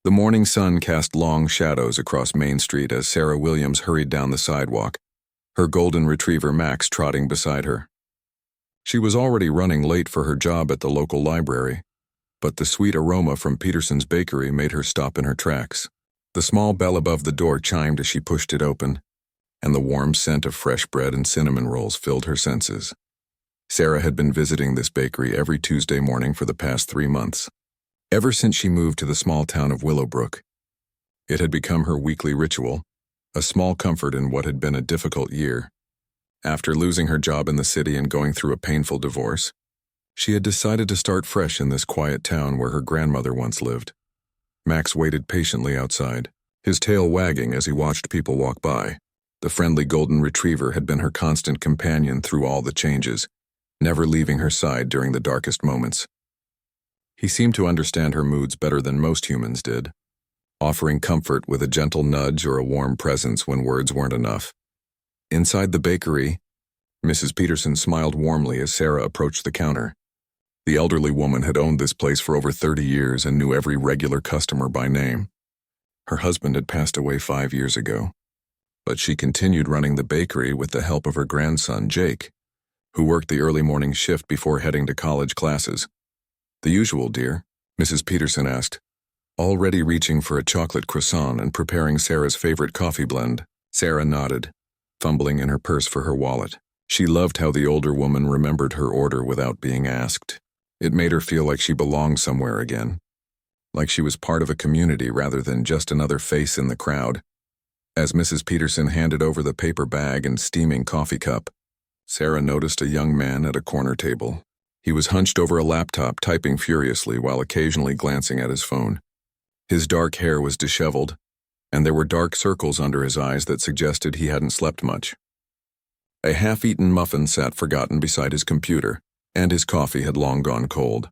The morning sun cast long shadows across Main Street as Sarah Williams hurried down the sidewalk, her golden retriever Max trotting beside her. She was already running late for her job at the local library, but the sweet aroma from Peterson's bakery made her stop in her tracks. The small bell above the door chimed as she pushed it open, and the warm scent of fresh bread and cinnamon rolls filled her senses. Sarah had been visiting this bakery every Tuesday morning for the past 3 months, ever since she moved to the small town of Willowbrook. It had become her weekly ritual, a small comfort in what had been a difficult year. After losing her job in the city and going through a painful divorce, she had decided to start fresh in this quiet town where her grandmother once lived. Max waited patiently outside, his tail wagging as he watched people walk by. The friendly golden retriever had been her constant companion through all the changes, never leaving her side during the darkest moments. He seemed to understand her moods better than most humans did, offering comfort with a gentle nudge or a warm presence when words weren't enough. Inside the bakery, Mrs. Peterson smiled warmly as Sarah approached the counter. The elderly woman had owned this place for over 30 years and knew every regular customer by name. Her husband had passed away 5 years ago, but she continued running the bakery with the help of her grandson, Jake, who worked the early morning shift before heading to college classes. "The usual, dear?" Mrs. Peterson asked, already reaching for a chocolate croissant and preparing Sarah's favorite coffee blend. Sarah nodded, fumbling in her purse for her wallet. She loved how the older woman remembered her order without being asked. It made her feel like she belonged somewhere again, like she was part of a community rather than just another face in the crowd. As Mrs. Peterson handed over the paper bag and steaming coffee cup, Sarah noticed a young man at a corner table. He was hunched over a laptop, typing furiously while occasionally glancing at his phone. His dark hair was disheveled, and there were dark circles under his eyes that suggested he hadn't slept much. A half-eaten muffin sat forgotten beside his computer, and his coffee had long gone cold.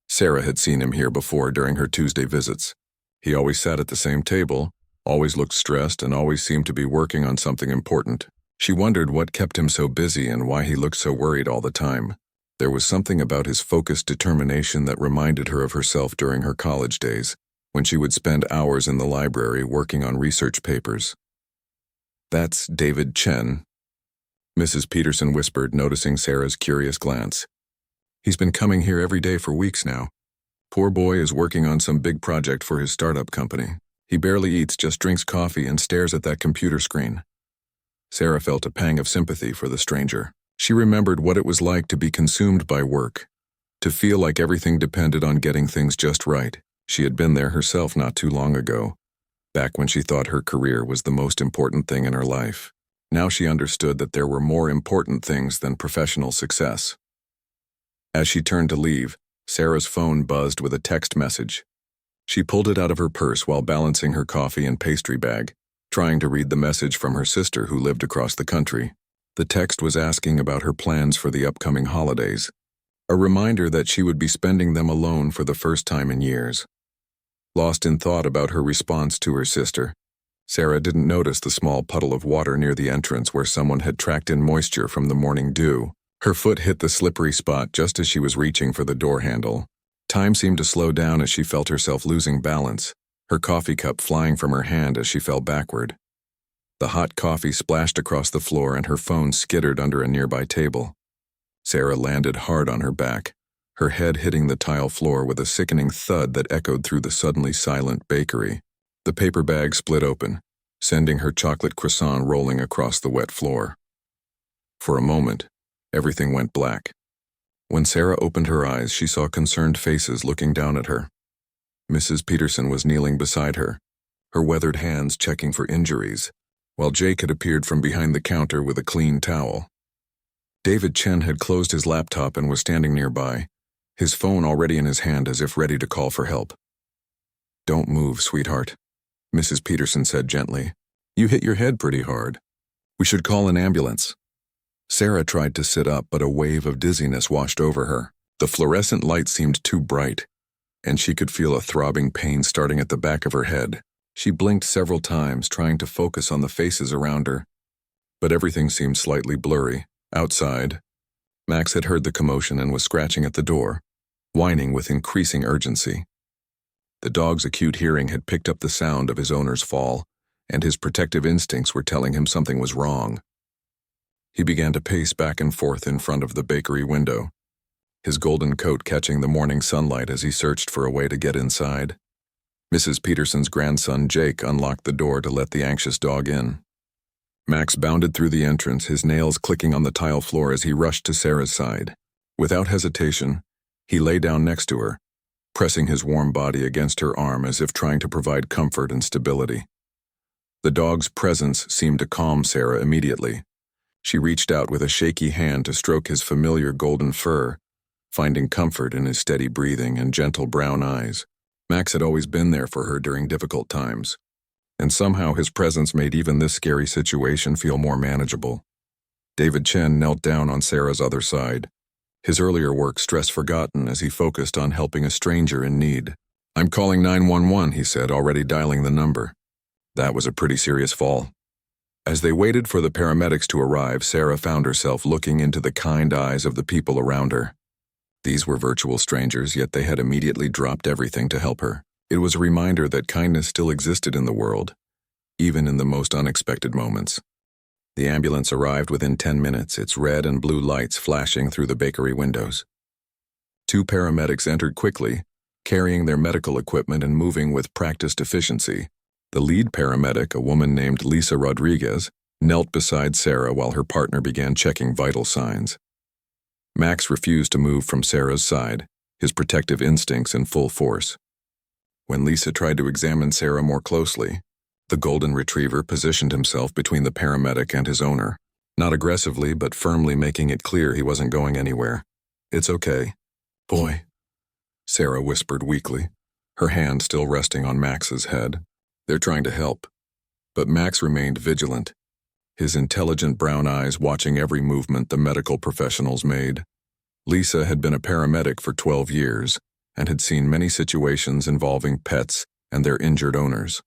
Sarah had seen him here before during her Tuesday visits. He always sat at the same table, always looked stressed, and always seemed to be working on something important. She wondered what kept him so busy and why he looked so worried all the time. There was something about his focused determination that reminded her of herself during her college days, when she would spend hours in the library working on research papers. "That's David Chen," Mrs. Peterson whispered, noticing Sarah's curious glance. "He's been coming here every day for weeks now. Poor boy is working on some big project for his startup company. He barely eats, just drinks coffee and stares at that computer screen." Sarah felt a pang of sympathy for the stranger. She remembered what it was like to be consumed by work, to feel like everything depended on getting things just right. She had been there herself not too long ago, back when she thought her career was the most important thing in her life. Now she understood that there were more important things than professional success. As she turned to leave, Sarah's phone buzzed with a text message. She pulled it out of her purse while balancing her coffee and pastry bag, trying to read the message from her sister who lived across the country. The text was asking about her plans for the upcoming holidays, a reminder that she would be spending them alone for the first time in years. Lost in thought about her response to her sister, Sarah didn't notice the small puddle of water near the entrance where someone had tracked in moisture from the morning dew. Her foot hit the slippery spot just as she was reaching for the door handle. Time seemed to slow down as she felt herself losing balance, her coffee cup flying from her hand as she fell backward. The hot coffee splashed across the floor and her phone skittered under a nearby table. Sarah landed hard on her back, her head hitting the tile floor with a sickening thud that echoed through the suddenly silent bakery. The paper bag split open, sending her chocolate croissant rolling across the wet floor. For a moment, everything went black. When Sarah opened her eyes, she saw concerned faces looking down at her. Mrs. Peterson was kneeling beside her, her weathered hands checking for injuries, while Jake had appeared from behind the counter with a clean towel. David Chen had closed his laptop and was standing nearby, his phone already in his hand as if ready to call for help. "Don't move, sweetheart," Mrs. Peterson said gently. "You hit your head pretty hard. We should call an ambulance." Sarah tried to sit up, but a wave of dizziness washed over her. The fluorescent light seemed too bright, and she could feel a throbbing pain starting at the back of her head. She blinked several times, trying to focus on the faces around her, but everything seemed slightly blurry. Outside, Max had heard the commotion and was scratching at the door, whining with increasing urgency. The dog's acute hearing had picked up the sound of his owner's fall, and his protective instincts were telling him something was wrong. He began to pace back and forth in front of the bakery window, his golden coat catching the morning sunlight as he searched for a way to get inside. Mrs. Peterson's grandson Jake unlocked the door to let the anxious dog in. Max bounded through the entrance, his nails clicking on the tile floor as he rushed to Sarah's side. Without hesitation, he lay down next to her, pressing his warm body against her arm as if trying to provide comfort and stability. The dog's presence seemed to calm Sarah immediately. She reached out with a shaky hand to stroke his familiar golden fur, finding comfort in his steady breathing and gentle brown eyes. Max had always been there for her during difficult times, and somehow his presence made even this scary situation feel more manageable. David Chen knelt down on Sarah's other side, his earlier work stress forgotten as he focused on helping a stranger in need. "I'm calling 911, he said, already dialing the number. That was a pretty serious fall. As they waited for the paramedics to arrive, Sarah found herself looking into the kind eyes of the people around her. These were virtual strangers, yet they had immediately dropped everything to help her. It was a reminder that kindness still existed in the world, even in the most unexpected moments. The ambulance arrived within 10 minutes, its red and blue lights flashing through the bakery windows. 2 paramedics entered quickly, carrying their medical equipment and moving with practiced efficiency. The lead paramedic, a woman named Lisa Rodriguez, knelt beside Sarah while her partner began checking vital signs. Max refused to move from Sarah's side, his protective instincts in full force. When Lisa tried to examine Sarah more closely, the golden retriever positioned himself between the paramedic and his owner, not aggressively but firmly making it clear he wasn't going anywhere. "It's okay, boy," Sarah whispered weakly, her hand still resting on Max's head. "They're trying to help." But Max remained vigilant, his intelligent brown eyes watching every movement the medical professionals made. Lisa had been a paramedic for 12 years and had seen many situations involving pets and their injured owners.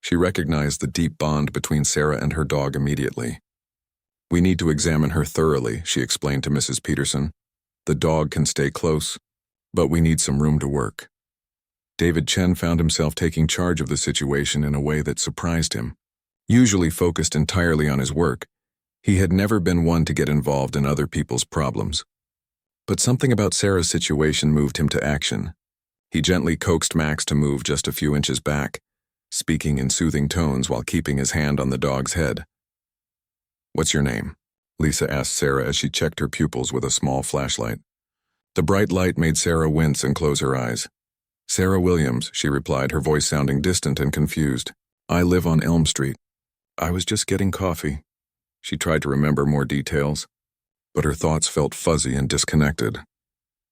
She recognized the deep bond between Sarah and her dog immediately. "We need to examine her thoroughly," she explained to Mrs. Peterson. "The dog can stay close, but we need some room to work." David Chen found himself taking charge of the situation in a way that surprised him. Usually focused entirely on his work, he had never been one to get involved in other people's problems. But something about Sarah's situation moved him to action. He gently coaxed Max to move just a few inches back, speaking in soothing tones while keeping his hand on the dog's head. "What's your name?" Lisa asked Sarah as she checked her pupils with a small flashlight. The bright light made Sarah wince and close her eyes. "Sarah Williams," she replied, her voice sounding distant and confused. "I live on Elm Street. I was just getting coffee." She tried to remember more details, but her thoughts felt fuzzy and disconnected.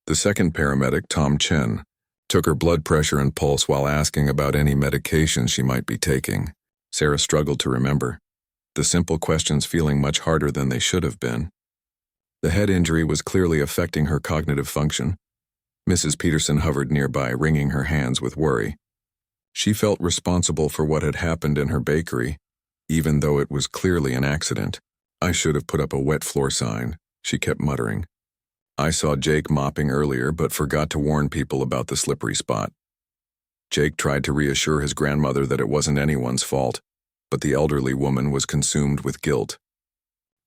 The second paramedic, Tom Chen, took her blood pressure and pulse while asking about any medications she might be taking. Sarah struggled to remember, the simple questions feeling much harder than they should have been. The head injury was clearly affecting her cognitive function. Mrs. Peterson hovered nearby, wringing her hands with worry. She felt responsible for what had happened in her bakery, even though it was clearly an accident. "I should have put up a wet floor sign," she kept muttering. "I saw Jake mopping earlier but forgot to warn people about the slippery spot." Jake tried to reassure his grandmother that it wasn't anyone's fault, but the elderly woman was consumed with guilt.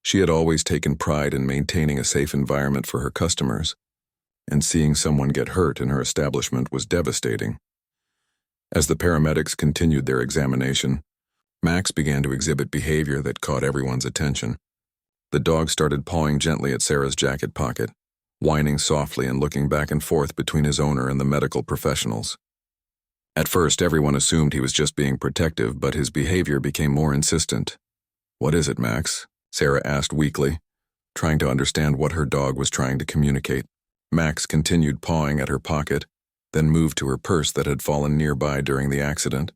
She had always taken pride in maintaining a safe environment for her customers, and seeing someone get hurt in her establishment was devastating. As the paramedics continued their examination, Max began to exhibit behavior that caught everyone's attention. The dog started pawing gently at Sarah's jacket pocket, whining softly and looking back and forth between his owner and the medical professionals. At first, everyone assumed he was just being protective, but his behavior became more insistent. "What is it, Max?" Sarah asked weakly, trying to understand what her dog was trying to communicate. Max continued pawing at her pocket, then moved to her purse that had fallen nearby during the accident.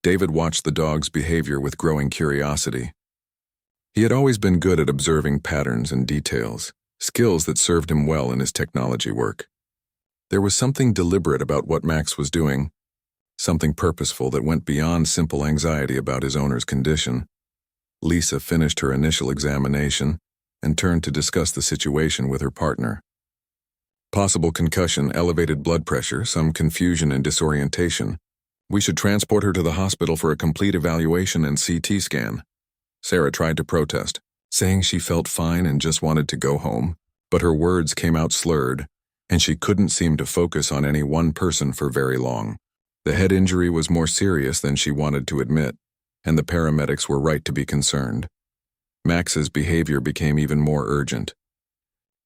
David watched the dog's behavior with growing curiosity. He had always been good at observing patterns and details, skills that served him well in his technology work. There was something deliberate about what Max was doing, something purposeful that went beyond simple anxiety about his owner's condition. Lisa finished her initial examination and turned to discuss the situation with her partner. Possible concussion, elevated blood pressure, some confusion and disorientation. We should transport her to the hospital for a complete evaluation and CT scan. Sarah tried to protest, saying she felt fine and just wanted to go home, but her words came out slurred, and she couldn't seem to focus on any one person for very long. The head injury was more serious than she wanted to admit, and the paramedics were right to be concerned. Max's behavior became even more urgent.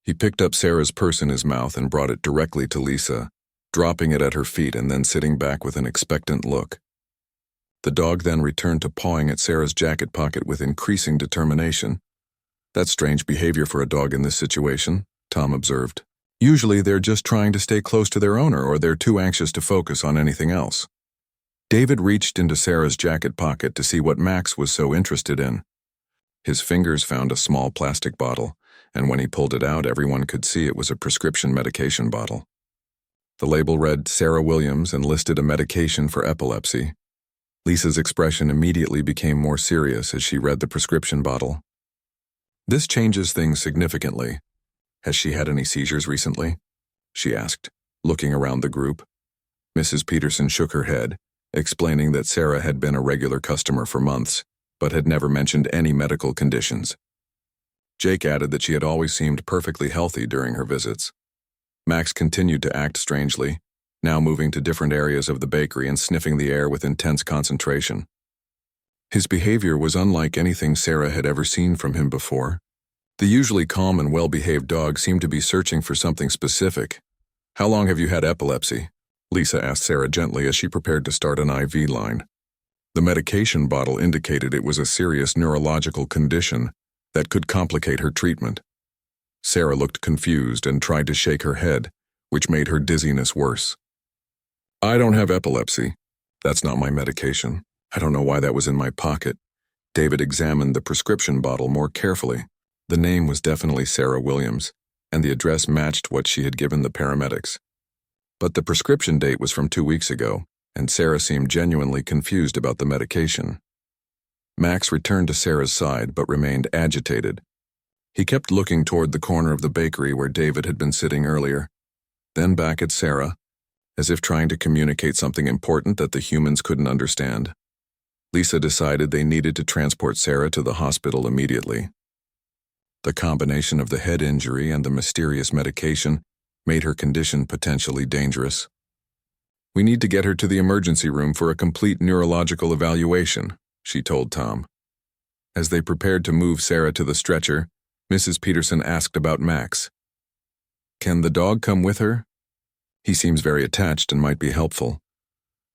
He picked up Sarah's purse in his mouth and brought it directly to Lisa, dropping it at her feet and then sitting back with an expectant look. The dog then returned to pawing at Sarah's jacket pocket with increasing determination. "That's strange behavior for a dog in this situation," Tom observed. "Usually they're just trying to stay close to their owner or they're too anxious to focus on anything else." David reached into Sarah's jacket pocket to see what Max was so interested in. His fingers found a small plastic bottle, and when he pulled it out, everyone could see it was a prescription medication bottle. The label read Sarah Williams and listed a medication for epilepsy. Lisa's expression immediately became more serious as she read the prescription bottle. "This changes things significantly. Has she had any seizures recently?" she asked, looking around the group. Mrs. Peterson shook her head, explaining that Sarah had been a regular customer for months, but had never mentioned any medical conditions. Jake added that she had always seemed perfectly healthy during her visits. Max continued to act strangely, now moving to different areas of the bakery and sniffing the air with intense concentration. His behavior was unlike anything Sarah had ever seen from him before. The usually calm and well-behaved dog seemed to be searching for something specific. "How long have you had epilepsy?" Lisa asked Sarah gently as she prepared to start an IV line. The medication bottle indicated it was a serious neurological condition that could complicate her treatment. Sarah looked confused and tried to shake her head, which made her dizziness worse. "I don't have epilepsy. That's not my medication. I don't know why that was in my pocket." David examined the prescription bottle more carefully. The name was definitely Sarah Williams, and the address matched what she had given the paramedics. But the prescription date was from 2 weeks ago, and Sarah seemed genuinely confused about the medication. Max returned to Sarah's side but remained agitated. He kept looking toward the corner of the bakery where David had been sitting earlier, then back at Sarah, as if trying to communicate something important that the humans couldn't understand. Lisa decided they needed to transport Sarah to the hospital immediately. The combination of the head injury and the mysterious medication made her condition potentially dangerous. "We need to get her to the emergency room for a complete neurological evaluation," she told Tom. As they prepared to move Sarah to the stretcher, Mrs. Peterson asked about Max. "Can the dog come with her? He seems very attached and might be helpful."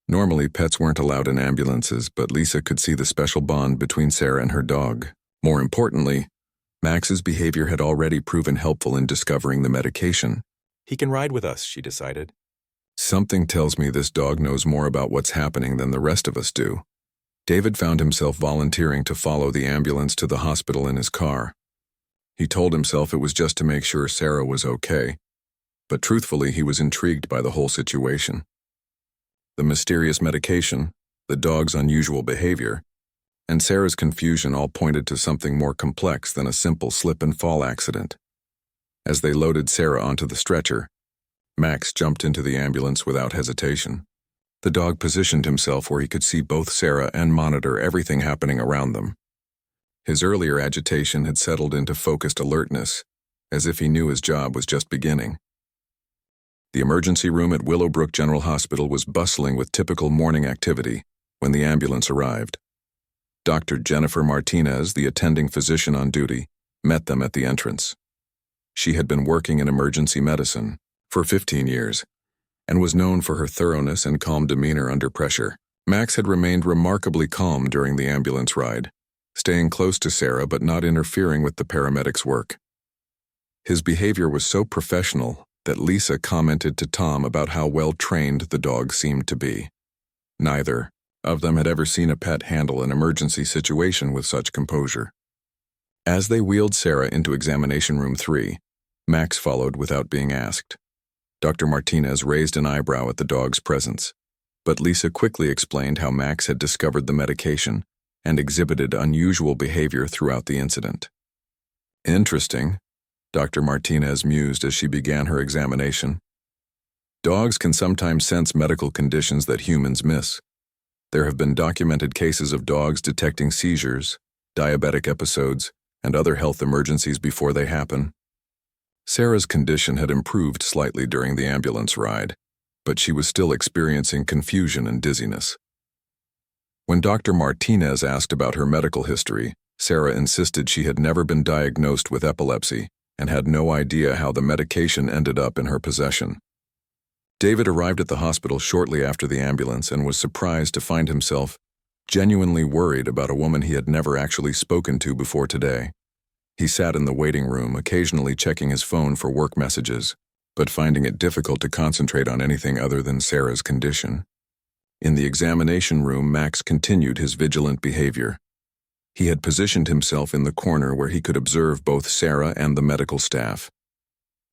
Normally, pets weren't allowed in ambulances, but Lisa could see the special bond between Sarah and her dog. More importantly, Max's behavior had already proven helpful in discovering the medication. "He can ride with us," she decided. "Something tells me this dog knows more about what's happening than the rest of us do." David found himself volunteering to follow the ambulance to the hospital in his car. He told himself it was just to make sure Sarah was okay, but truthfully he was intrigued by the whole situation. The mysterious medication, the dog's unusual behavior, and Sarah's confusion all pointed to something more complex than a simple slip-and-fall accident. As they loaded Sarah onto the stretcher, Max jumped into the ambulance without hesitation. The dog positioned himself where he could see both Sarah and monitor everything happening around them. His earlier agitation had settled into focused alertness, as if he knew his job was just beginning. The emergency room at Willowbrook General Hospital was bustling with typical morning activity when the ambulance arrived. Dr. Jennifer Martinez, the attending physician on duty, met them at the entrance. She had been working in emergency medicine for 15 years and was known for her thoroughness and calm demeanor under pressure. Max had remained remarkably calm during the ambulance ride, staying close to Sarah but not interfering with the paramedics' work. His behavior was so professional that Lisa commented to Tom about how well-trained the dog seemed to be. Neither of them had ever seen a pet handle an emergency situation with such composure. As they wheeled Sarah into examination room 3, Max followed without being asked. Dr. Martinez raised an eyebrow at the dog's presence, but Lisa quickly explained how Max had discovered the medication and exhibited unusual behavior throughout the incident. "Interesting," Dr. Martinez mused as she began her examination. Dogs can sometimes sense medical conditions that humans miss. There have been documented cases of dogs detecting seizures, diabetic episodes, and other health emergencies before they happen. Sarah's condition had improved slightly during the ambulance ride, but she was still experiencing confusion and dizziness. When Dr. Martinez asked about her medical history, Sarah insisted she had never been diagnosed with epilepsy and had no idea how the medication ended up in her possession. David arrived at the hospital shortly after the ambulance and was surprised to find himself genuinely worried about a woman he had never actually spoken to before today. He sat in the waiting room, occasionally checking his phone for work messages, but finding it difficult to concentrate on anything other than Sarah's condition. In the examination room, Max continued his vigilant behavior. He had positioned himself in the corner where he could observe both Sarah and the medical staff.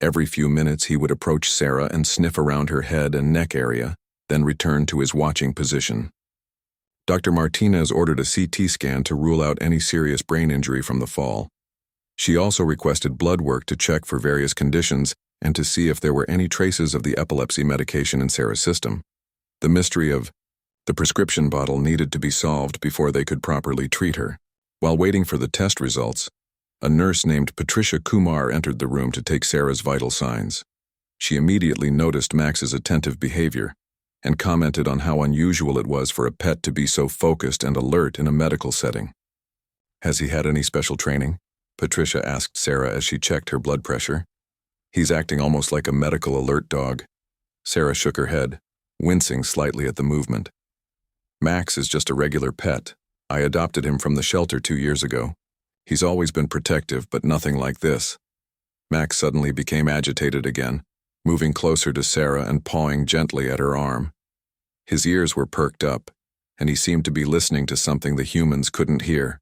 Every few minutes he would approach Sarah and sniff around her head and neck area, then return to his watching position. Dr. Martinez ordered a CT scan to rule out any serious brain injury from the fall. She also requested blood work to check for various conditions and to see if there were any traces of the epilepsy medication in Sarah's system. The mystery of the prescription bottle needed to be solved before they could properly treat her. While waiting for the test results, a nurse named Patricia Kumar entered the room to take Sarah's vital signs. She immediately noticed Max's attentive behavior and commented on how unusual it was for a pet to be so focused and alert in a medical setting. "Has he had any special training?" Patricia asked Sarah as she checked her blood pressure. "He's acting almost like a medical alert dog." Sarah shook her head, wincing slightly at the movement. "Max is just a regular pet. I adopted him from the shelter 2 years ago. He's always been protective, but nothing like this." Max suddenly became agitated again, moving closer to Sarah and pawing gently at her arm. His ears were perked up, and he seemed to be listening to something the humans couldn't hear.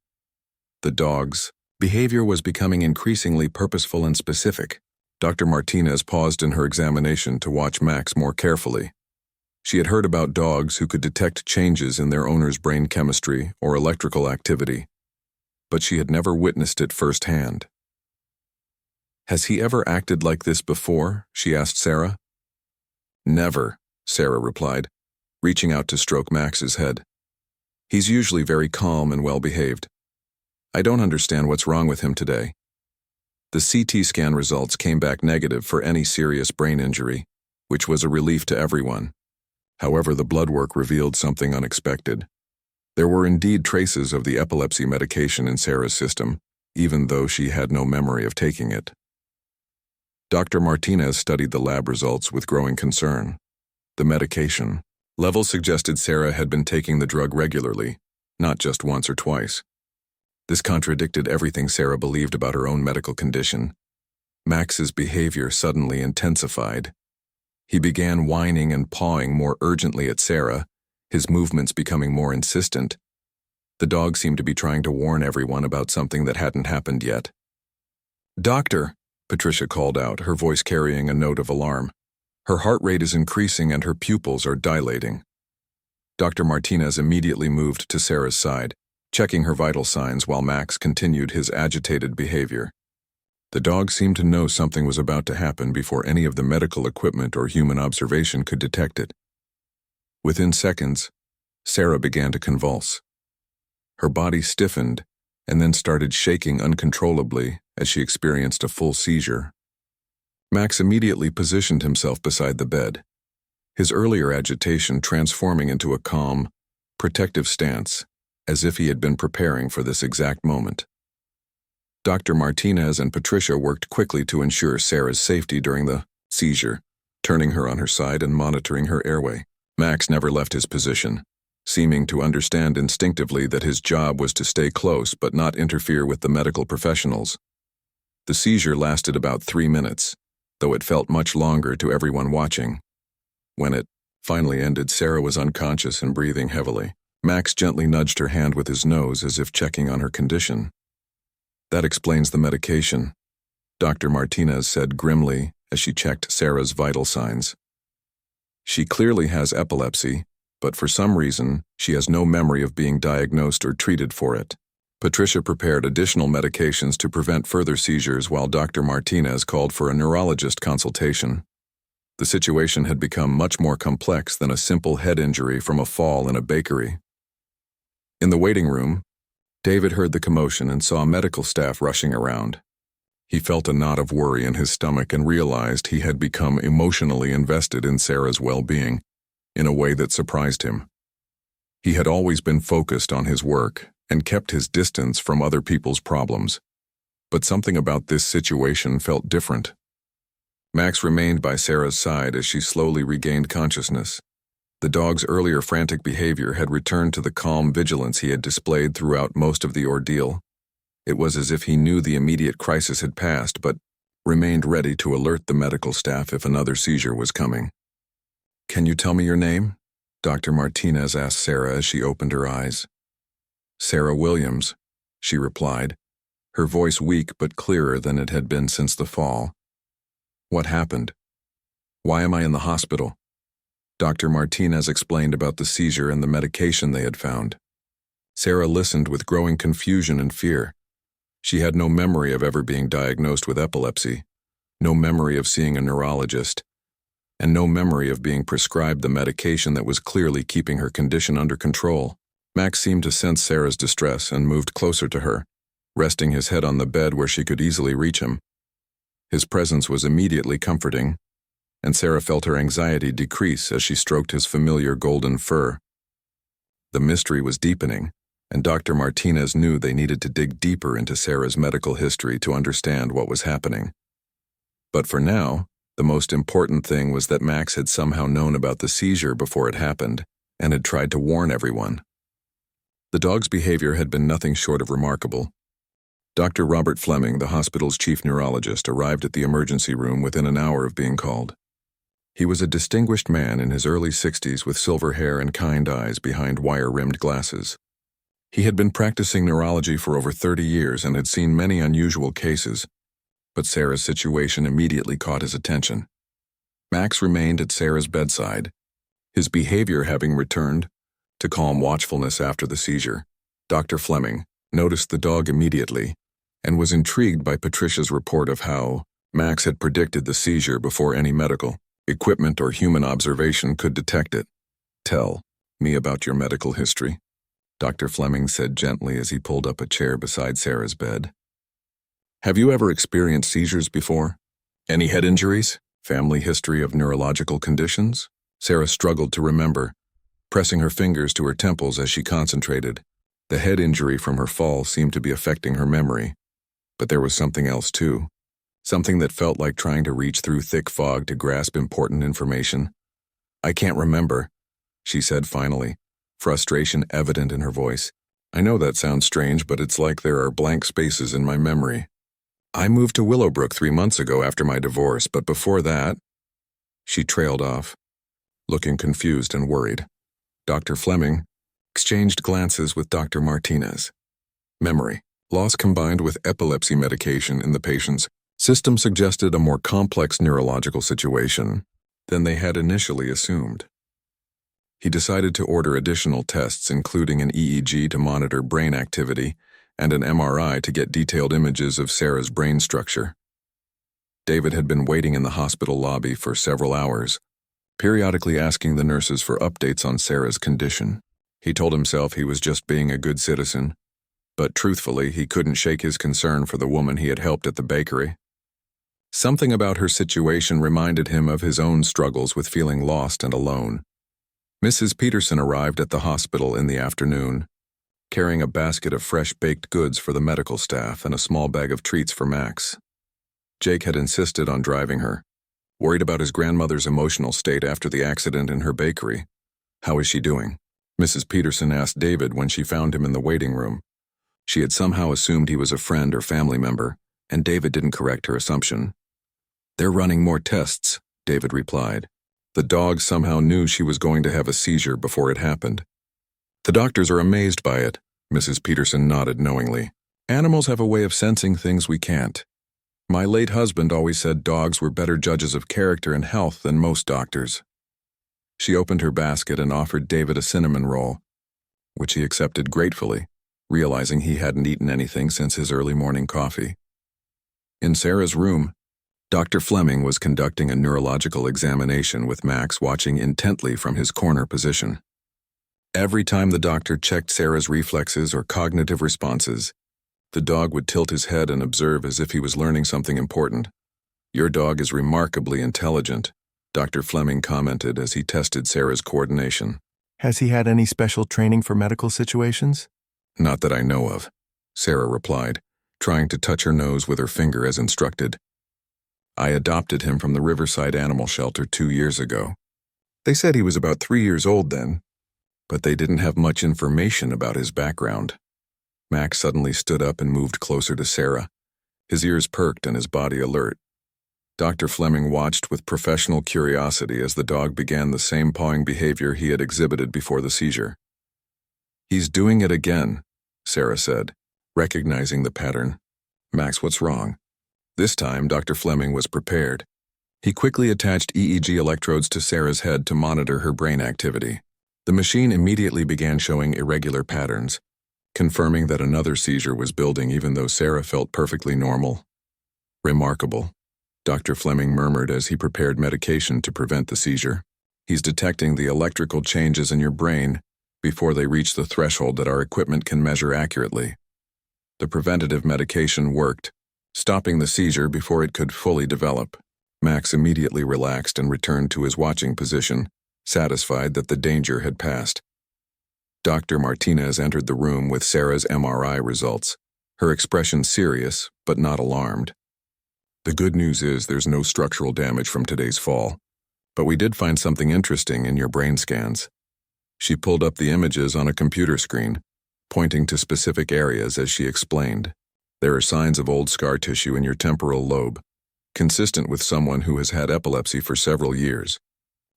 The dog's behavior was becoming increasingly purposeful and specific. Dr. Martinez paused in her examination to watch Max more carefully. She had heard about dogs who could detect changes in their owner's brain chemistry or electrical activity, but she had never witnessed it firsthand. "Has he ever acted like this before?" she asked Sarah. "Never," Sarah replied, reaching out to stroke Max's head. "He's usually very calm and well-behaved. I don't understand what's wrong with him today." The CT scan results came back negative for any serious brain injury, which was a relief to everyone. However, the blood work revealed something unexpected. There were indeed traces of the epilepsy medication in Sarah's system, even though she had no memory of taking it. Dr. Martinez studied the lab results with growing concern. The medication level suggested Sarah had been taking the drug regularly, not just once or twice. This contradicted everything Sarah believed about her own medical condition. Max's behavior suddenly intensified. He began whining and pawing more urgently at Sarah, his movements becoming more insistent. The dog seemed to be trying to warn everyone about something that hadn't happened yet. "Doctor," Patricia called out, her voice carrying a note of alarm. "Her heart rate is increasing and her pupils are dilating." Dr. Martinez immediately moved to Sarah's side, checking her vital signs while Max continued his agitated behavior. The dog seemed to know something was about to happen before any of the medical equipment or human observation could detect it. Within seconds, Sarah began to convulse. Her body stiffened and then started shaking uncontrollably as she experienced a full seizure. Max immediately positioned himself beside the bed, his earlier agitation transforming into a calm, protective stance, as if he had been preparing for this exact moment. Dr. Martinez and Patricia worked quickly to ensure Sarah's safety during the seizure, turning her on her side and monitoring her airway. Max never left his position, seeming to understand instinctively that his job was to stay close but not interfere with the medical professionals. The seizure lasted about 3 minutes, though it felt much longer to everyone watching. When it finally ended, Sarah was unconscious and breathing heavily. Max gently nudged her hand with his nose as if checking on her condition. "That explains the medication," Dr. Martinez said grimly as she checked Sarah's vital signs. "She clearly has epilepsy, but for some reason, she has no memory of being diagnosed or treated for it. Patricia prepared additional medications to prevent further seizures while Dr. Martinez called for a neurologist consultation. The situation had become much more complex than a simple head injury from a fall in a bakery. In the waiting room, David heard the commotion and saw medical staff rushing around. He felt a knot of worry in his stomach and realized he had become emotionally invested in Sarah's well-being in a way that surprised him. He had always been focused on his work and kept his distance from other people's problems. But something about this situation felt different. Max remained by Sarah's side as she slowly regained consciousness. The dog's earlier frantic behavior had returned to the calm vigilance he had displayed throughout most of the ordeal. It was as if he knew the immediate crisis had passed, but remained ready to alert the medical staff if another seizure was coming. "Can you tell me your name?" Dr. Martinez asked Sarah as she opened her eyes. "Sarah Williams," she replied, her voice weak but clearer than it had been since the fall. "What happened? Why am I in the hospital?" Dr. Martinez explained about the seizure and the medication they had found. Sarah listened with growing confusion and fear. She had no memory of ever being diagnosed with epilepsy, no memory of seeing a neurologist, and no memory of being prescribed the medication that was clearly keeping her condition under control. Max seemed to sense Sarah's distress and moved closer to her, resting his head on the bed where she could easily reach him. His presence was immediately comforting, and Sarah felt her anxiety decrease as she stroked his familiar golden fur. The mystery was deepening, and Dr. Martinez knew they needed to dig deeper into Sarah's medical history to understand what was happening. But for now, the most important thing was that Max had somehow known about the seizure before it happened and had tried to warn everyone. The dog's behavior had been nothing short of remarkable. Dr. Robert Fleming, the hospital's chief neurologist, arrived at the emergency room within an hour of being called. He was a distinguished man in his early 60s with silver hair and kind eyes behind wire-rimmed glasses. He had been practicing neurology for over 30 years and had seen many unusual cases, but Sarah's situation immediately caught his attention. Max remained at Sarah's bedside, his behavior having returned to calm watchfulness after the seizure. Dr. Fleming noticed the dog immediately and was intrigued by Patricia's report of how Max had predicted the seizure before any medical equipment or human observation could detect it. "Tell me about your medical history," Dr. Fleming said gently as he pulled up a chair beside Sarah's bed. "Have you ever experienced seizures before? Any head injuries? Family history of neurological conditions?" Sarah struggled to remember, pressing her fingers to her temples as she concentrated. The head injury from her fall seemed to be affecting her memory. But there was something else too. Something that felt like trying to reach through thick fog to grasp important information. "I can't remember," she said finally, frustration evident in her voice. "I know that sounds strange, but it's like there are blank spaces in my memory. I moved to Willowbrook 3 months ago after my divorce, but before that..." She trailed off, looking confused and worried. Dr. Fleming exchanged glances with Dr. Martinez. Memory loss combined with epilepsy medication in the patient's system suggested a more complex neurological situation than they had initially assumed. He decided to order additional tests, including an EEG to monitor brain activity and an MRI to get detailed images of Sarah's brain structure. David had been waiting in the hospital lobby for several hours, periodically asking the nurses for updates on Sarah's condition. He told himself he was just being a good citizen, but truthfully, he couldn't shake his concern for the woman he had helped at the bakery. Something about her situation reminded him of his own struggles with feeling lost and alone. Mrs. Peterson arrived at the hospital in the afternoon, carrying a basket of fresh baked goods for the medical staff and a small bag of treats for Max. Jake had insisted on driving her, worried about his grandmother's emotional state after the accident in her bakery. "How is she doing?" Mrs. Peterson asked David when she found him in the waiting room. She had somehow assumed he was a friend or family member, and David didn't correct her assumption. "They're running more tests," David replied. The dog somehow knew she was going to have a seizure before it happened. "The doctors are amazed by it," Mrs. Peterson nodded knowingly. "Animals have a way of sensing things we can't. My late husband always said dogs were better judges of character and health than most doctors." She opened her basket and offered David a cinnamon roll, which he accepted gratefully, realizing he hadn't eaten anything since his early morning coffee. In Sarah's room, Dr. Fleming was conducting a neurological examination with Max watching intently from his corner position. Every time the doctor checked Sarah's reflexes or cognitive responses, the dog would tilt his head and observe as if he was learning something important. "Your dog is remarkably intelligent," Dr. Fleming commented as he tested Sarah's coordination. Has he had any special training for medical situations? "Not that I know of," Sarah replied, trying to touch her nose with her finger as instructed. "I adopted him from the Riverside Animal Shelter 2 years ago. They said he was about 3 years old then, but they didn't have much information about his background." Max suddenly stood up and moved closer to Sarah, his ears perked and his body alert. Dr. Fleming watched with professional curiosity as the dog began the same pawing behavior he had exhibited before the seizure. "He's doing it again," Sarah said, recognizing the pattern. "Max, what's wrong?" This time, Dr. Fleming was prepared. He quickly attached EEG electrodes to Sarah's head to monitor her brain activity. The machine immediately began showing irregular patterns, confirming that another seizure was building even though Sarah felt perfectly normal. "Remarkable," Dr. Fleming murmured as he prepared medication to prevent the seizure. "He's detecting the electrical changes in your brain before they reach the threshold that our equipment can measure accurately." The preventative medication worked, stopping the seizure before it could fully develop. Max immediately relaxed and returned to his watching position, satisfied that the danger had passed. Dr. Martinez entered the room with Sarah's MRI results, her expression serious but not alarmed. "The good news is there's no structural damage from today's fall, but we did find something interesting in your brain scans." She pulled up the images on a computer screen, pointing to specific areas as she explained. "There are signs of old scar tissue in your temporal lobe, consistent with someone who has had epilepsy for several years.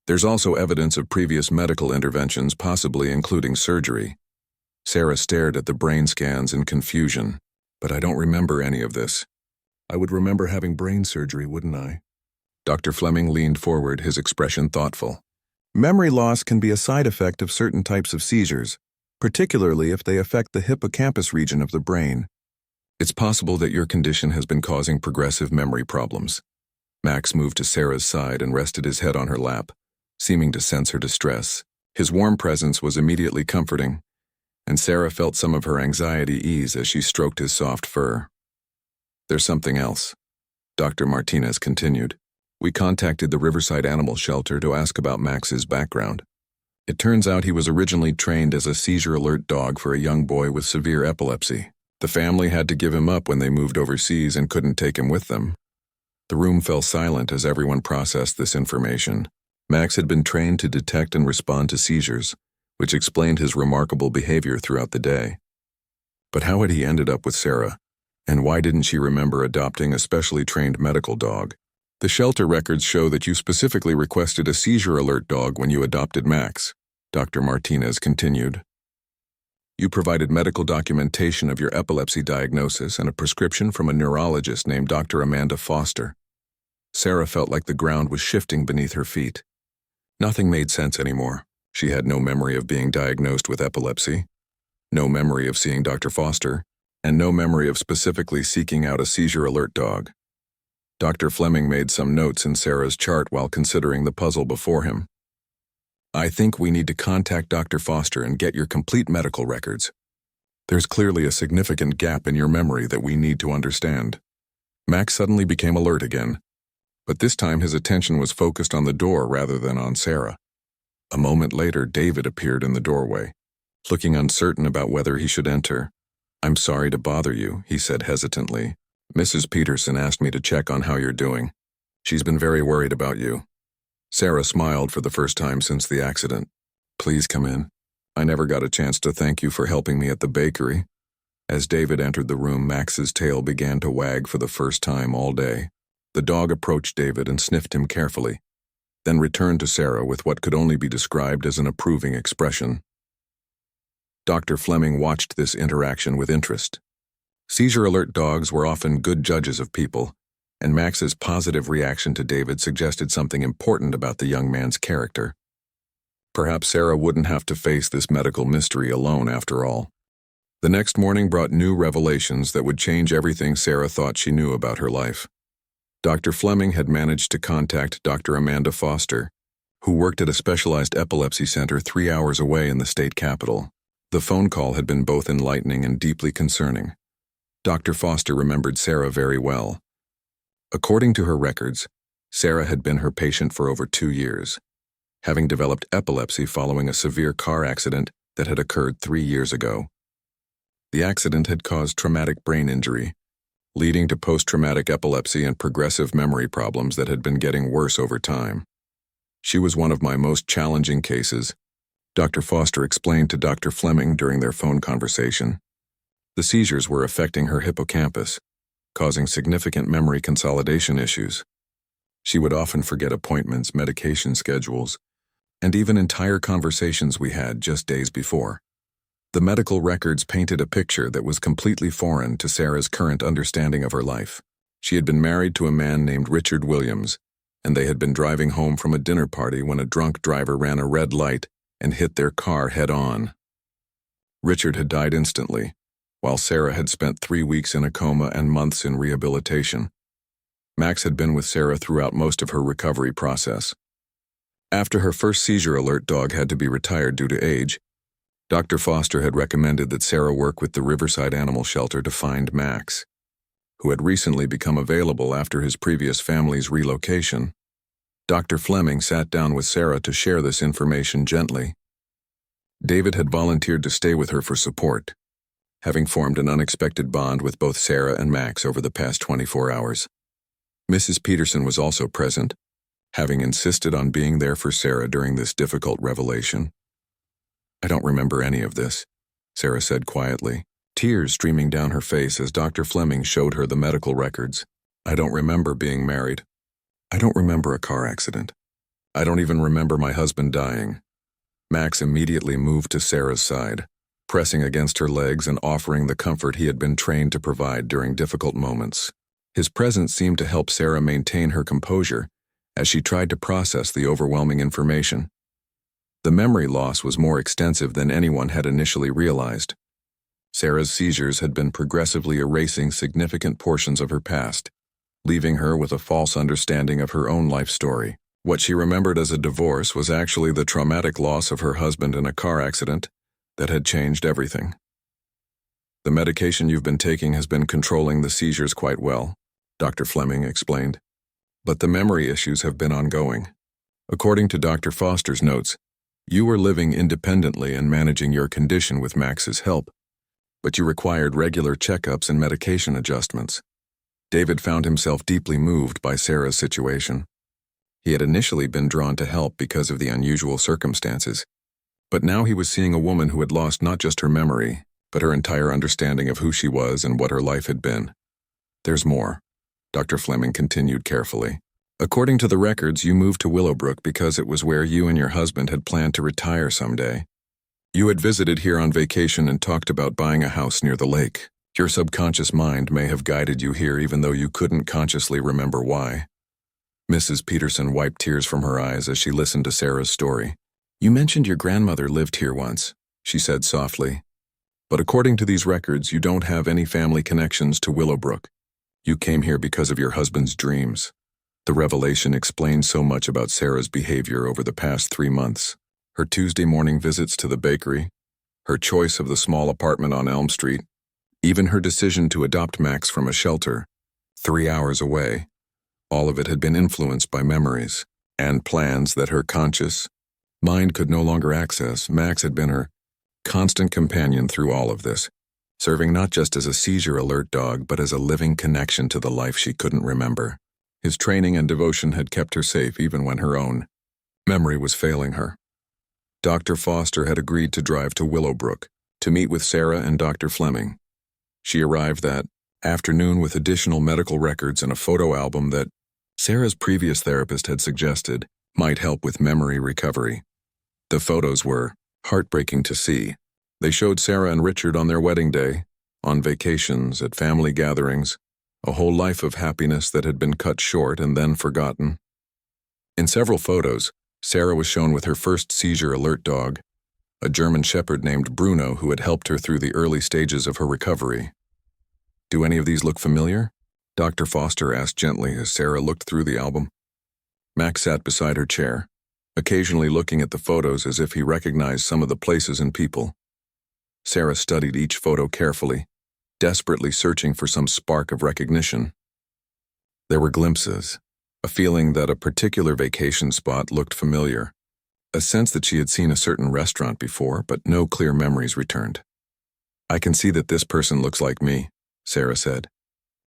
There's also evidence of previous medical interventions, possibly including surgery." Sarah stared at the brain scans in confusion. "But I don't remember any of this. I would remember having brain surgery, wouldn't I?" Dr. Fleming leaned forward, his expression thoughtful. "Memory loss can be a side effect of certain types of seizures, particularly if they affect the hippocampus region of the brain. It's possible that your condition has been causing progressive memory problems." Max moved to Sarah's side and rested his head on her lap, seeming to sense her distress. His warm presence was immediately comforting, and Sarah felt some of her anxiety ease as she stroked his soft fur. "There's something else," Dr. Martinez continued. "We contacted the Riverside Animal Shelter to ask about Max's background. It turns out he was originally trained as a seizure-alert dog for a young boy with severe epilepsy. The family had to give him up when they moved overseas and couldn't take him with them." The room fell silent as everyone processed this information. Max had been trained to detect and respond to seizures, which explained his remarkable behavior throughout the day. But how had he ended up with Sarah? And why didn't she remember adopting a specially trained medical dog? "The shelter records show that you specifically requested a seizure-alert dog when you adopted Max," Dr. Martinez continued. "You provided medical documentation of your epilepsy diagnosis and a prescription from a neurologist named Dr. Amanda Foster." Sarah felt like the ground was shifting beneath her feet. Nothing made sense anymore. She had no memory of being diagnosed with epilepsy, no memory of seeing Dr. Foster, and no memory of specifically seeking out a seizure-alert dog. Dr. Fleming made some notes in Sarah's chart while considering the puzzle before him. "I think we need to contact Dr. Foster and get your complete medical records. There's clearly a significant gap in your memory that we need to understand." Max suddenly became alert again, but this time his attention was focused on the door rather than on Sarah. A moment later, David appeared in the doorway, looking uncertain about whether he should enter. "I'm sorry to bother you," he said hesitantly. "Mrs. Peterson asked me to check on how you're doing. She's been very worried about you." Sarah smiled for the first time since the accident. "Please come in. I never got a chance to thank you for helping me at the bakery." As David entered the room, Max's tail began to wag for the first time all day. The dog approached David and sniffed him carefully, then returned to Sarah with what could only be described as an approving expression. Dr. Fleming watched this interaction with interest. Seizure-alert dogs were often good judges of people, and Max's positive reaction to David suggested something important about the young man's character. Perhaps Sarah wouldn't have to face this medical mystery alone after all. The next morning brought new revelations that would change everything Sarah thought she knew about her life. Dr. Fleming had managed to contact Dr. Amanda Foster, who worked at a specialized epilepsy center 3 hours away in the state capital. The phone call had been both enlightening and deeply concerning. Dr. Foster remembered Sarah very well. According to her records, Sarah had been her patient for over 2 years, having developed epilepsy following a severe car accident that had occurred 3 years ago. The accident had caused traumatic brain injury, leading to post-traumatic epilepsy and progressive memory problems that had been getting worse over time. She was one of my most challenging cases, Dr. Foster explained to Dr. Fleming during their phone conversation. The seizures were affecting her hippocampus, causing significant memory consolidation issues. She would often forget appointments, medication schedules, and even entire conversations we had just days before. The medical records painted a picture that was completely foreign to Sarah's current understanding of her life. She had been married to a man named Richard Williams, and they had been driving home from a dinner party when a drunk driver ran a red light and hit their car head-on. Richard had died instantly, while Sarah had spent 3 weeks in a coma and months in rehabilitation. Max had been with Sarah throughout most of her recovery process. After her first seizure alert dog had to be retired due to age, Dr. Foster had recommended that Sarah work with the Riverside Animal Shelter to find Max, who had recently become available after his previous family's relocation. Dr. Fleming sat down with Sarah to share this information gently. David had volunteered to stay with her for support, having formed an unexpected bond with both Sarah and Max over the past 24 hours. Mrs. Peterson was also present, having insisted on being there for Sarah during this difficult revelation. "I don't remember any of this," Sarah said quietly, tears streaming down her face as Dr. Fleming showed her the medical records. "I don't remember being married. I don't remember a car accident. I don't even remember my husband dying." Max immediately moved to Sarah's side, pressing against her legs and offering the comfort he had been trained to provide during difficult moments. His presence seemed to help Sarah maintain her composure as she tried to process the overwhelming information. The memory loss was more extensive than anyone had initially realized. Sarah's seizures had been progressively erasing significant portions of her past, leaving her with a false understanding of her own life story. What she remembered as a divorce was actually the traumatic loss of her husband in a car accident that had changed everything. "The medication you've been taking has been controlling the seizures quite well," Dr. Fleming explained. "But the memory issues have been ongoing. According to Dr. Foster's notes, you were living independently and managing your condition with Max's help, but you required regular checkups and medication adjustments." David found himself deeply moved by Sarah's situation. He had initially been drawn to help because of the unusual circumstances, but now he was seeing a woman who had lost not just her memory, but her entire understanding of who she was and what her life had been. "There's more," Dr. Fleming continued carefully. "According to the records, you moved to Willowbrook because it was where you and your husband had planned to retire someday. You had visited here on vacation and talked about buying a house near the lake. Your subconscious mind may have guided you here even though you couldn't consciously remember why." Mrs. Peterson wiped tears from her eyes as she listened to Sarah's story. "You mentioned your grandmother lived here once," she said softly. "But according to these records, you don't have any family connections to Willowbrook. You came here because of your husband's dreams." The revelation explained so much about Sarah's behavior over the past 3 months. Her Tuesday morning visits to the bakery, her choice of the small apartment on Elm Street, even her decision to adopt Max from a shelter 3 hours away. All of it had been influenced by memories and plans that her conscious mind could no longer access. Max had been her constant companion through all of this, serving not just as a seizure alert dog but as a living connection to the life she couldn't remember. His training and devotion had kept her safe even when her own memory was failing her. Dr. Foster had agreed to drive to Willowbrook to meet with Sarah and Dr. Fleming. She arrived that afternoon with additional medical records and a photo album that Sarah's previous therapist had suggested might help with memory recovery. The photos were heartbreaking to see. They showed Sarah and Richard on their wedding day, on vacations, at family gatherings, a whole life of happiness that had been cut short and then forgotten. In several photos, Sarah was shown with her first seizure alert dog, a German shepherd named Bruno who had helped her through the early stages of her recovery. "Do any of these look familiar?" Dr. Foster asked gently as Sarah looked through the album. Max sat beside her chair, occasionally looking at the photos as if he recognized some of the places and people. Sarah studied each photo carefully, desperately searching for some spark of recognition. There were glimpses, a feeling that a particular vacation spot looked familiar, a sense that she had seen a certain restaurant before, but no clear memories returned. "I can see that this person looks like me," Sarah said,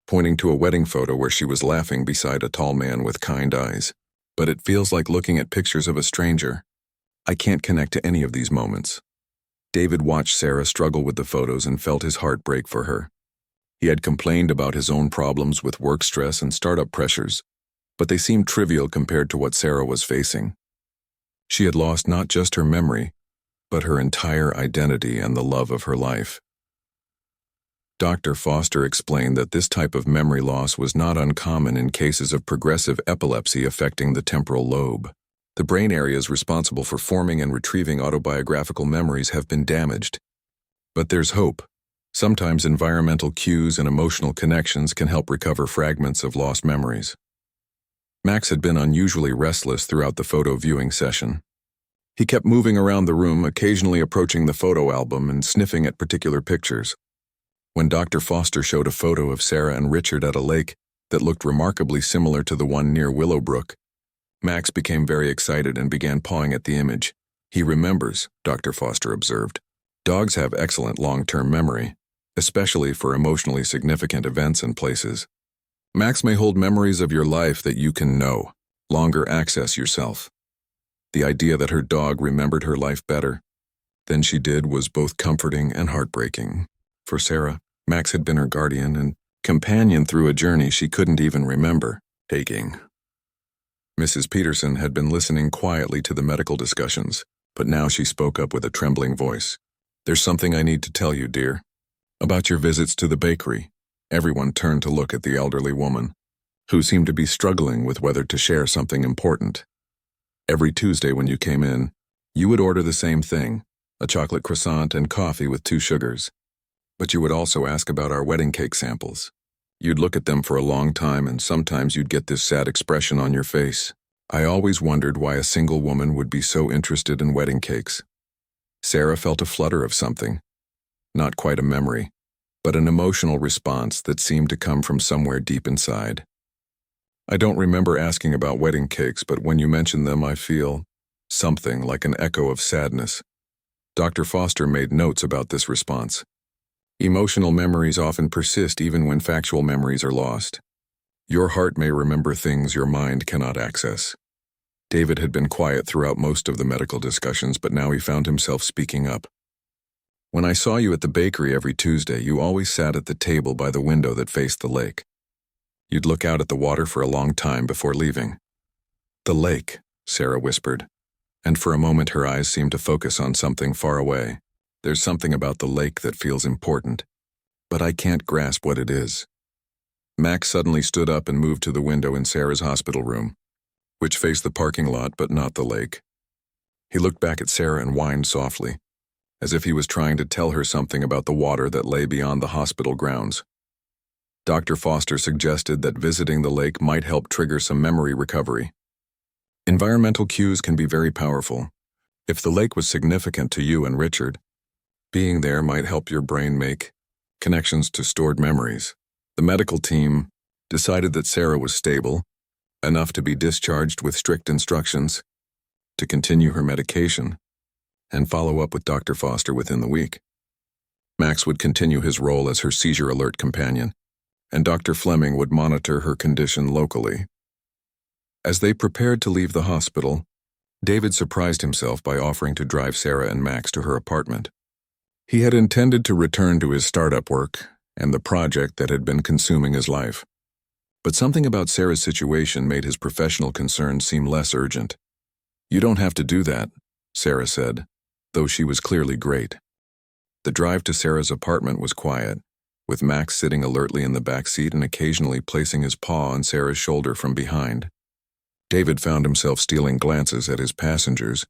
pointing to a wedding photo where she was laughing beside a tall man with kind eyes. "But it feels like looking at pictures of a stranger. I can't connect to any of these moments." David watched Sarah struggle with the photos and felt his heart break for her. He had complained about his own problems with work stress and startup pressures, but they seemed trivial compared to what Sarah was facing. She had lost not just her memory, but her entire identity and the love of her life. Dr. Foster explained that this type of memory loss was not uncommon in cases of progressive epilepsy affecting the temporal lobe. The brain areas responsible for forming and retrieving autobiographical memories have been damaged. But there's hope. Sometimes environmental cues and emotional connections can help recover fragments of lost memories. Max had been unusually restless throughout the photo viewing session. He kept moving around the room, occasionally approaching the photo album and sniffing at particular pictures. When Dr. Foster showed a photo of Sarah and Richard at a lake that looked remarkably similar to the one near Willowbrook, Max became very excited and began pawing at the image. "He remembers," Dr. Foster observed. "Dogs have excellent long-term memory, especially for emotionally significant events and places. Max may hold memories of your life that you can no longer access yourself." The idea that her dog remembered her life better than she did was both comforting and heartbreaking. For Sarah, Max had been her guardian and companion through a journey she couldn't even remember taking. Mrs. Peterson had been listening quietly to the medical discussions, but now she spoke up with a trembling voice. "There's something I need to tell you, dear. About your visits to the bakery." Everyone turned to look at the elderly woman, who seemed to be struggling with whether to share something important. "Every Tuesday when you came in, you would order the same thing, a chocolate croissant and coffee with 2 sugars. But you would also ask about our wedding cake samples. You'd look at them for a long time and sometimes you'd get this sad expression on your face. I always wondered why a single woman would be so interested in wedding cakes." Sarah felt a flutter of something. Not quite a memory, but an emotional response that seemed to come from somewhere deep inside. "I don't remember asking about wedding cakes, but when you mention them I feel something like an echo of sadness." Dr. Foster made notes about this response. "Emotional memories often persist even when factual memories are lost. Your heart may remember things your mind cannot access." David had been quiet throughout most of the medical discussions, but now he found himself speaking up. "When I saw you at the bakery every Tuesday, you always sat at the table by the window that faced the lake. You'd look out at the water for a long time before leaving." "The lake," Sarah whispered, and for a moment her eyes seemed to focus on something far away. "There's something about the lake that feels important, but I can't grasp what it is." Max suddenly stood up and moved to the window in Sarah's hospital room, which faced the parking lot but not the lake. He looked back at Sarah and whined softly, as if he was trying to tell her something about the water that lay beyond the hospital grounds. Dr. Foster suggested that visiting the lake might help trigger some memory recovery. Environmental cues can be very powerful. If the lake was significant to you and Richard, being there might help your brain make connections to stored memories. The medical team decided that Sarah was stable, enough to be discharged with strict instructions to continue her medication and follow up with Dr. Foster within the week. Max would continue his role as her seizure alert companion, and Dr. Fleming would monitor her condition locally. As they prepared to leave the hospital, David surprised himself by offering to drive Sarah and Max to her apartment. He had intended to return to his startup work and the project that had been consuming his life. But something about Sarah's situation made his professional concerns seem less urgent. "You don't have to do that," Sarah said, though she was clearly great. The drive to Sarah's apartment was quiet, with Max sitting alertly in the back seat and occasionally placing his paw on Sarah's shoulder from behind. David found himself stealing glances at his passengers,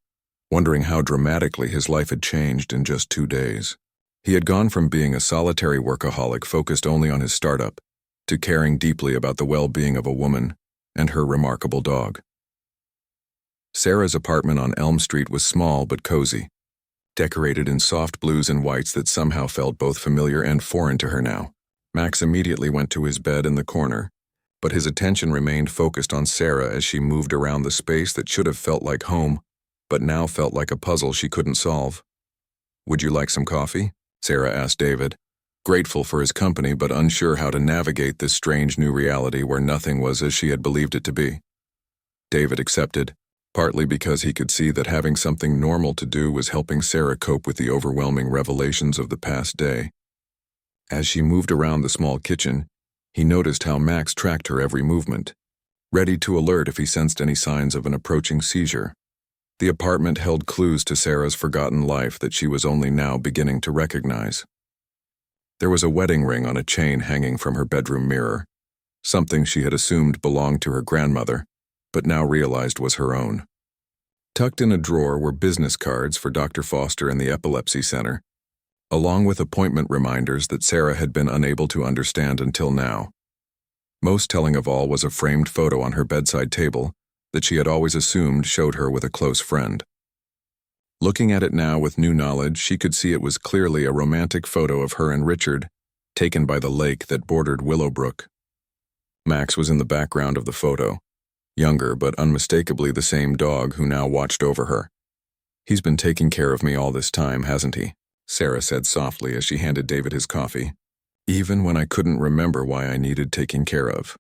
wondering how dramatically his life had changed in just 2 days. He had gone from being a solitary workaholic focused only on his startup to caring deeply about the well-being of a woman and her remarkable dog. Sarah's apartment on Elm Street was small but cozy, decorated in soft blues and whites that somehow felt both familiar and foreign to her now. Max immediately went to his bed in the corner, but his attention remained focused on Sarah as she moved around the space that should have felt like home, but now felt like a puzzle she couldn't solve. "Would you like some coffee?" Sarah asked David, grateful for his company but unsure how to navigate this strange new reality where nothing was as she had believed it to be. David accepted, partly because he could see that having something normal to do was helping Sarah cope with the overwhelming revelations of the past day. As she moved around the small kitchen, he noticed how Max tracked her every movement, ready to alert if he sensed any signs of an approaching seizure. The apartment held clues to Sarah's forgotten life that she was only now beginning to recognize. There was a wedding ring on a chain hanging from her bedroom mirror, something she had assumed belonged to her grandmother, but now realized was her own. Tucked in a drawer were business cards for Dr. Foster and the Epilepsy Center, along with appointment reminders that Sarah had been unable to understand until now. Most telling of all was a framed photo on her bedside table that she had always assumed showed her with a close friend. Looking at it now with new knowledge, she could see it was clearly a romantic photo of her and Richard, taken by the lake that bordered Willowbrook. Max was in the background of the photo, younger but unmistakably the same dog who now watched over her. "He's been taking care of me all this time, hasn't he?" Sarah said softly as she handed David his coffee, "even when I couldn't remember why I needed taking care of."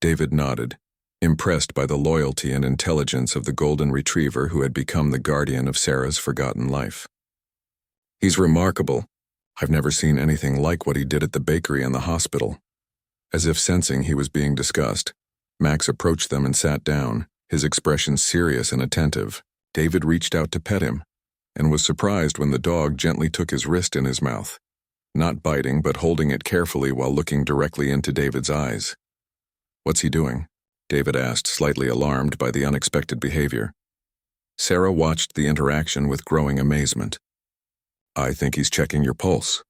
David nodded, impressed by the loyalty and intelligence of the golden retriever who had become the guardian of Sarah's forgotten life. "He's remarkable. I've never seen anything like what he did at the bakery and the hospital." As if sensing he was being discussed, Max approached them and sat down, his expression serious and attentive. David reached out to pet him, and was surprised when the dog gently took his wrist in his mouth, not biting but holding it carefully while looking directly into David's eyes. "What's he doing?" David asked, slightly alarmed by the unexpected behavior. Sarah watched the interaction with growing amazement. "I think he's checking your pulse.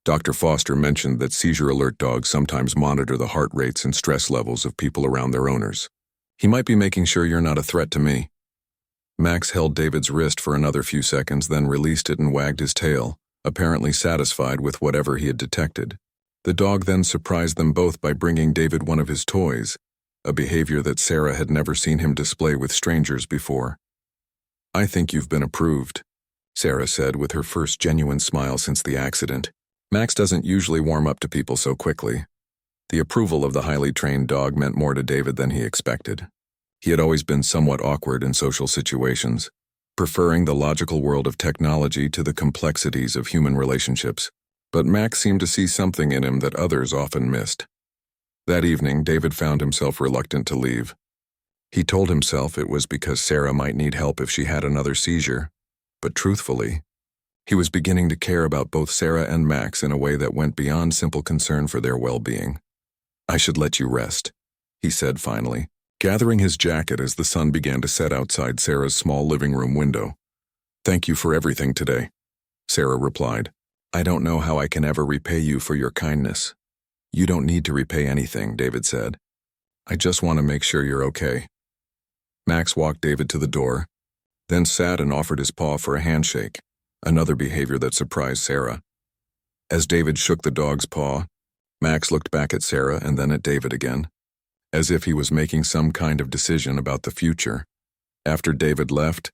Dr. Foster mentioned that seizure alert dogs sometimes monitor the heart rates and stress levels of people around their owners. He might be making sure you're not a threat to me." Max held David's wrist for another few seconds, then released it and wagged his tail, apparently satisfied with whatever he had detected. The dog then surprised them both by bringing David one of his toys, a behavior that Sarah had never seen him display with strangers before. "I think you've been approved," Sarah said with her first genuine smile since the accident. Max doesn't usually warm up to people so quickly. The approval of the highly trained dog meant more to David than he expected. He had always been somewhat awkward in social situations, preferring the logical world of technology to the complexities of human relationships, but Max seemed to see something in him that others often missed. That evening, David found himself reluctant to leave. He told himself it was because Sarah might need help if she had another seizure, but truthfully, he was beginning to care about both Sarah and Max in a way that went beyond simple concern for their well-being. "I should let you rest," he said finally, gathering his jacket as the sun began to set outside Sarah's small living room window. "Thank you for everything today," Sarah replied. "I don't know how I can ever repay you for your kindness." "You don't need to repay anything," David said. "I just want to make sure you're okay." Max walked David to the door, then sat and offered his paw for a handshake, another behavior that surprised Sarah. As David shook the dog's paw, Max looked back at Sarah and then at David again, as if he was making some kind of decision about the future. After David left,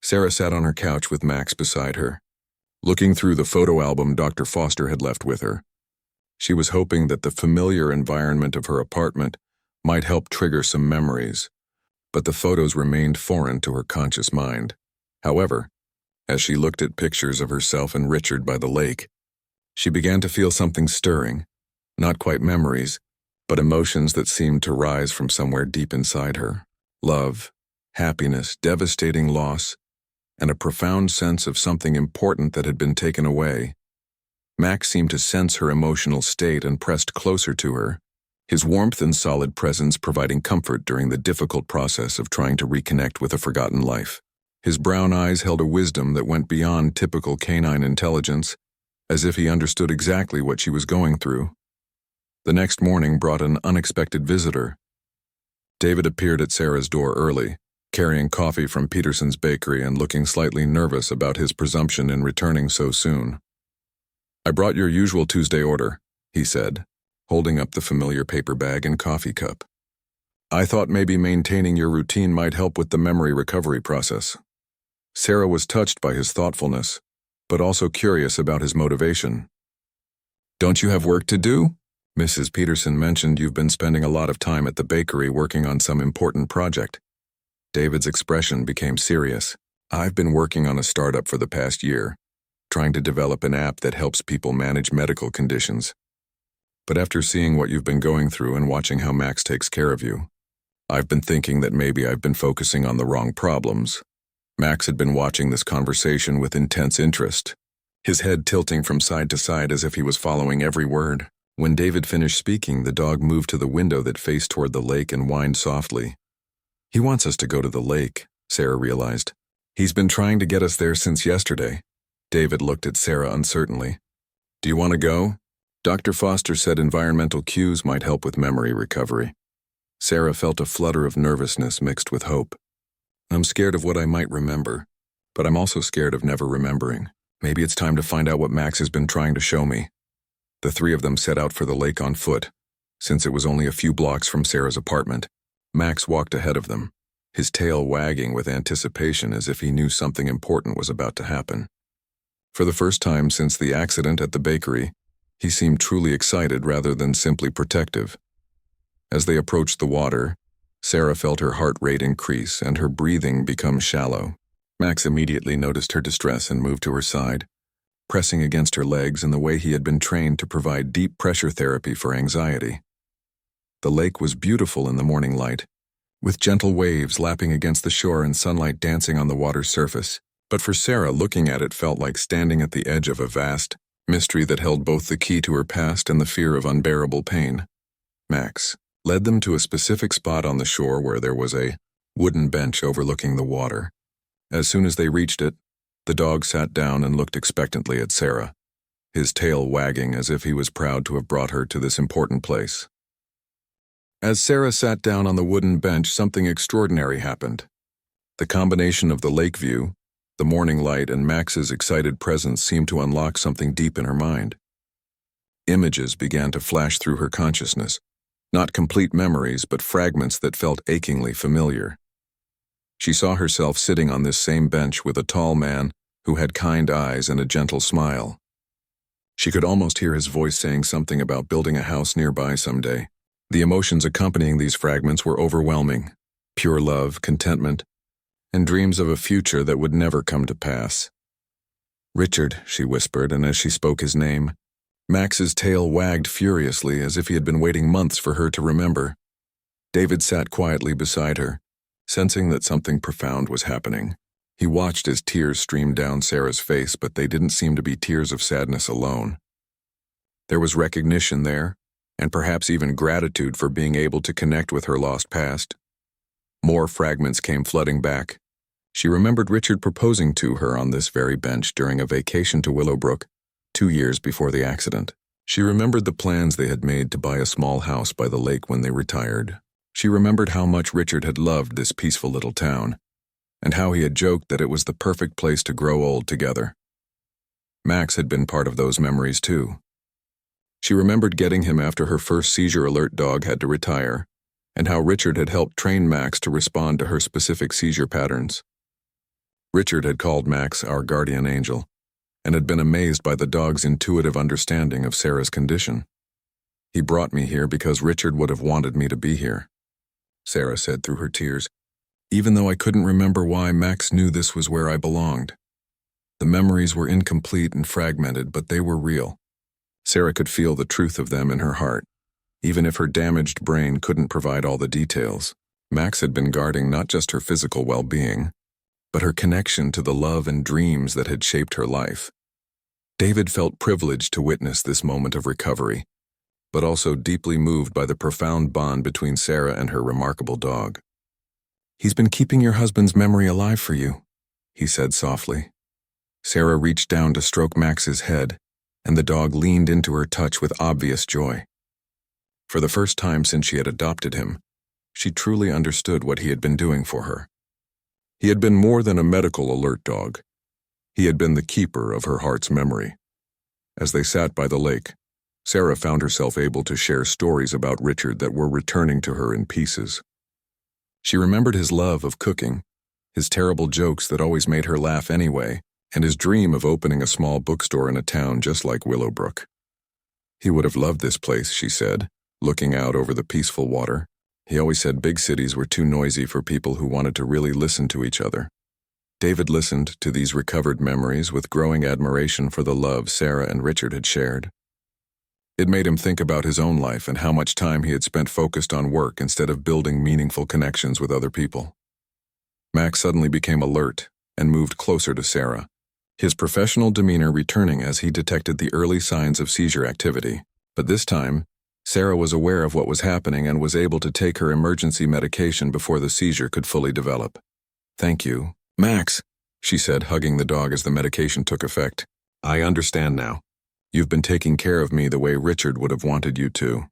Sarah sat on her couch with Max beside her, looking through the photo album Dr. Foster had left with her. She was hoping that the familiar environment of her apartment might help trigger some memories, but the photos remained foreign to her conscious mind. However, as she looked at pictures of herself and Richard by the lake, she began to feel something stirring, not quite memories, but emotions that seemed to rise from somewhere deep inside her. Love, happiness, devastating loss, and a profound sense of something important that had been taken away. Max seemed to sense her emotional state and pressed closer to her, his warmth and solid presence providing comfort during the difficult process of trying to reconnect with a forgotten life. His brown eyes held a wisdom that went beyond typical canine intelligence, as if he understood exactly what she was going through. The next morning brought an unexpected visitor. David appeared at Sarah's door early, carrying coffee from Peterson's bakery and looking slightly nervous about his presumption in returning so soon. "I brought your usual Tuesday order," he said, holding up the familiar paper bag and coffee cup. "I thought maybe maintaining your routine might help with the memory recovery process." Sarah was touched by his thoughtfulness, but also curious about his motivation. "Don't you have work to do? Mrs. Peterson mentioned you've been spending a lot of time at the bakery working on some important project." David's expression became serious. "I've been working on a startup for the past year, trying to develop an app that helps people manage medical conditions. But after seeing what you've been going through and watching how Max takes care of you, I've been thinking that maybe I've been focusing on the wrong problems." Max had been watching this conversation with intense interest, his head tilting from side to side as if he was following every word. When David finished speaking, the dog moved to the window that faced toward the lake and whined softly. "He wants us to go to the lake," Sarah realized. "He's been trying to get us there since yesterday." David looked at Sarah uncertainly. "Do you want to go?" Dr. Foster said environmental cues might help with memory recovery. Sarah felt a flutter of nervousness mixed with hope. "I'm scared of what I might remember, but I'm also scared of never remembering. Maybe it's time to find out what Max has been trying to show me." The three of them set out for the lake on foot. Since it was only a few blocks from Sarah's apartment, Max walked ahead of them, his tail wagging with anticipation as if he knew something important was about to happen. For the first time since the accident at the bakery, he seemed truly excited rather than simply protective. As they approached the water, Sarah felt her heart rate increase and her breathing become shallow. Max immediately noticed her distress and moved to her side, pressing against her legs in the way he had been trained to provide deep pressure therapy for anxiety. The lake was beautiful in the morning light, with gentle waves lapping against the shore and sunlight dancing on the water's surface. But for Sarah, looking at it felt like standing at the edge of a vast mystery that held both the key to her past and the fear of unbearable pain. Max led them to a specific spot on the shore where there was a wooden bench overlooking the water. As soon as they reached it, the dog sat down and looked expectantly at Sarah, his tail wagging as if he was proud to have brought her to this important place. As Sarah sat down on the wooden bench, something extraordinary happened. The combination of the lake view, the morning light, and Max's excited presence seemed to unlock something deep in her mind. Images began to flash through her consciousness, not complete memories, but fragments that felt achingly familiar. She saw herself sitting on this same bench with a tall man who had kind eyes and a gentle smile. She could almost hear his voice saying something about building a house nearby someday. The emotions accompanying these fragments were overwhelming: pure love, contentment, and dreams of a future that would never come to pass. "Richard," she whispered, and as she spoke his name, Max's tail wagged furiously as if he had been waiting months for her to remember. David sat quietly beside her, sensing that something profound was happening. He watched as tears streamed down Sarah's face, but they didn't seem to be tears of sadness alone. There was recognition there, and perhaps even gratitude for being able to connect with her lost past. More fragments came flooding back. She remembered Richard proposing to her on this very bench during a vacation to Willowbrook, 2 years before the accident. She remembered the plans they had made to buy a small house by the lake when they retired. She remembered how much Richard had loved this peaceful little town, and how he had joked that it was the perfect place to grow old together. Max had been part of those memories too. She remembered getting him after her first seizure-alert dog had to retire, and how Richard had helped train Max to respond to her specific seizure patterns. Richard had called Max our guardian angel, and had been amazed by the dog's intuitive understanding of Sarah's condition. "He brought me here because Richard would have wanted me to be here," Sarah said through her tears. "Even though I couldn't remember why, Max knew this was where I belonged. The memories were incomplete and fragmented, but they were real." Sarah could feel the truth of them in her heart, even if her damaged brain couldn't provide all the details. Max had been guarding not just her physical well-being, but her connection to the love and dreams that had shaped her life. David felt privileged to witness this moment of recovery, but also deeply moved by the profound bond between Sarah and her remarkable dog. "He's been keeping your husband's memory alive for you," he said softly. Sarah reached down to stroke Max's head, and the dog leaned into her touch with obvious joy. For the first time since she had adopted him, she truly understood what he had been doing for her. He had been more than a medical alert dog. He had been the keeper of her heart's memory. As they sat by the lake, Sarah found herself able to share stories about Richard that were returning to her in pieces. She remembered his love of cooking, his terrible jokes that always made her laugh anyway, and his dream of opening a small bookstore in a town just like Willowbrook. He would have loved this place, she said, looking out over the peaceful water. He always said big cities were too noisy for people who wanted to really listen to each other. David listened to these recovered memories with growing admiration for the love Sarah and Richard had shared. It made him think about his own life and how much time he had spent focused on work instead of building meaningful connections with other people. Max suddenly became alert and moved closer to Sarah, his professional demeanor returning as he detected the early signs of seizure activity. But this time, Sarah was aware of what was happening and was able to take her emergency medication before the seizure could fully develop. "Thank you, Max," she said, hugging the dog as the medication took effect. "I understand now. You've been taking care of me the way Richard would have wanted you to."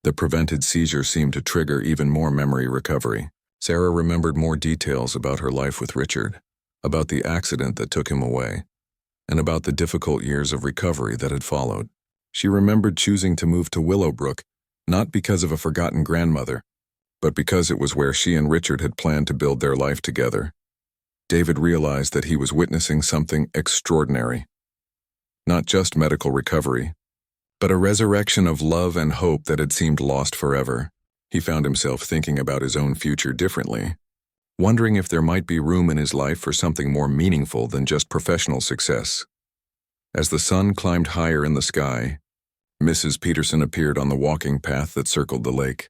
The prevented seizure seemed to trigger even more memory recovery. Sarah remembered more details about her life with Richard, about the accident that took him away, and about the difficult years of recovery that had followed. She remembered choosing to move to Willowbrook, not because of a forgotten grandmother, but because it was where she and Richard had planned to build their life together. David realized that he was witnessing something extraordinary. Not just medical recovery, but a resurrection of love and hope that had seemed lost forever. He found himself thinking about his own future differently, wondering if there might be room in his life for something more meaningful than just professional success. As the sun climbed higher in the sky, Mrs. Peterson appeared on the walking path that circled the lake.